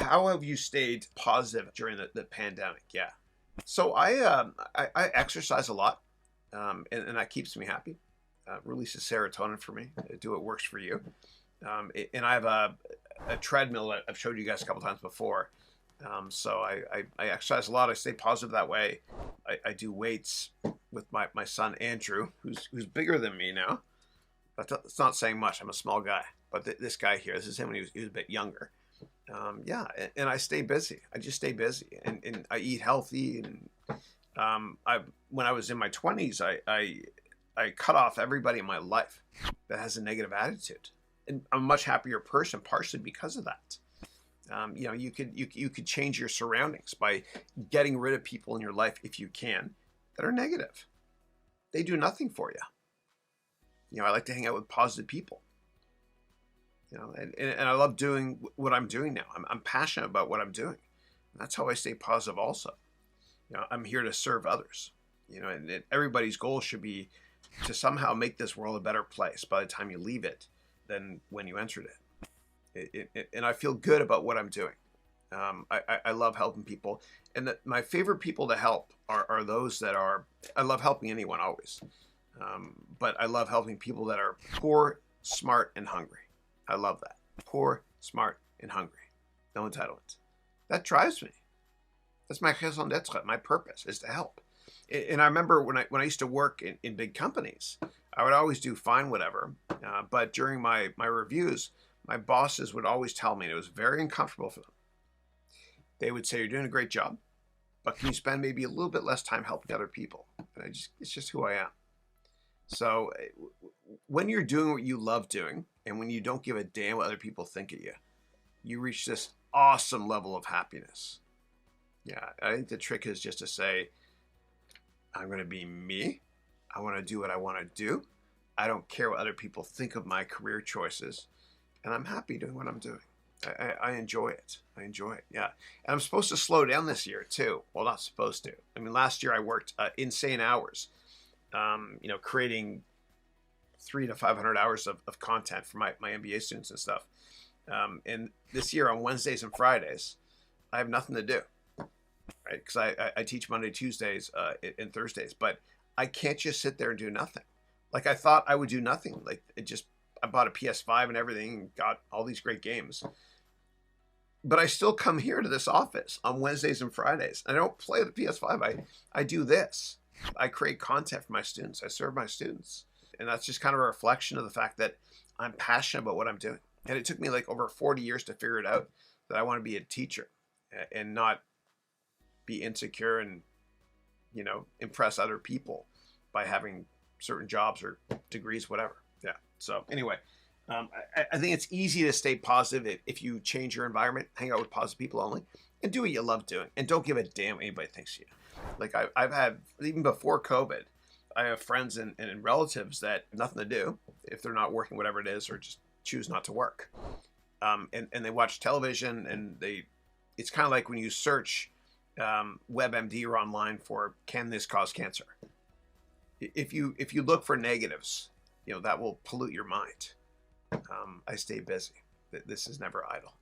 how have you stayed positive during the pandemic? Yeah. So I exercise a lot, and that keeps me happy. Releases serotonin for me. Do what works for you. And I have a treadmill that I've showed you guys a couple times before. So I exercise a lot. I stay positive that way. I do weights with my son Andrew, who's bigger than me now. But it's not saying much. I'm a small guy. But this guy here, this is him when he was a bit younger. Yeah, and I stay busy. I just stay busy, and I eat healthy. And I when I was in my 20s, I cut off everybody in my life that has a negative attitude, and I'm a much happier person, partially because of that. You could change your surroundings by getting rid of people in your life if you can that are negative. They do nothing for you. I like to hang out with positive people. And I love doing what I'm doing now. I'm passionate about what I'm doing. And that's how I stay positive also. I'm here to serve others. And everybody's goal should be to somehow make this world a better place by the time you leave it than when you entered it. And I feel good about what I'm doing. I love helping people. And my favorite people to help are those that are, I love helping anyone always. But I love helping people that are poor, smart, and hungry. I love that. Poor, smart, and hungry. No entitlement. That drives me. That's my raison d'etre. My purpose is to help. And I remember when I used to work in big companies, I would always do fine, whatever. But during my reviews, my bosses would always tell me, and it was very uncomfortable for them. They would say, "You're doing a great job, but can you spend maybe a little bit less time helping other people?" And it's just who I am. So when you're doing what you love doing, and when you don't give a damn what other people think of you, you reach this awesome level of happiness. Yeah, I think the trick is just to say, I'm going to be me. I want to do what I want to do. I don't care what other people think of my career choices. And I'm happy doing what I'm doing. I enjoy it. I enjoy it. Yeah. And I'm supposed to slow down this year too. Well, not supposed to. I mean, last year I worked insane hours, creating 300 to 500 hours of content for my MBA students and stuff. And this year on Wednesdays and Fridays, I have nothing to do, right? Because I teach Monday, Tuesdays, and Thursdays, but I can't just sit there and do nothing. Like I thought I would do nothing. I bought a PS5 and everything, and got all these great games. But I still come here to this office on Wednesdays and Fridays. I don't play the PS5. I do this. I create content for my students. I serve my students. And that's just kind of a reflection of the fact that I'm passionate about what I'm doing. And it took me like over 40 years to figure it out that I want to be a teacher and not be insecure and, impress other people by having certain jobs or degrees, whatever. Yeah. So anyway, I think it's easy to stay positive if you change your environment, hang out with positive people only, and do what you love doing. And don't give a damn what anybody thinks of you. Like I've had, even before COVID, I have friends and relatives that have nothing to do if they're not working, whatever it is, or just choose not to work. And they watch television, and it's kind of like when you search WebMD or online for, can this cause cancer? If you look for negatives, that will pollute your mind. I stay busy. This is never idle.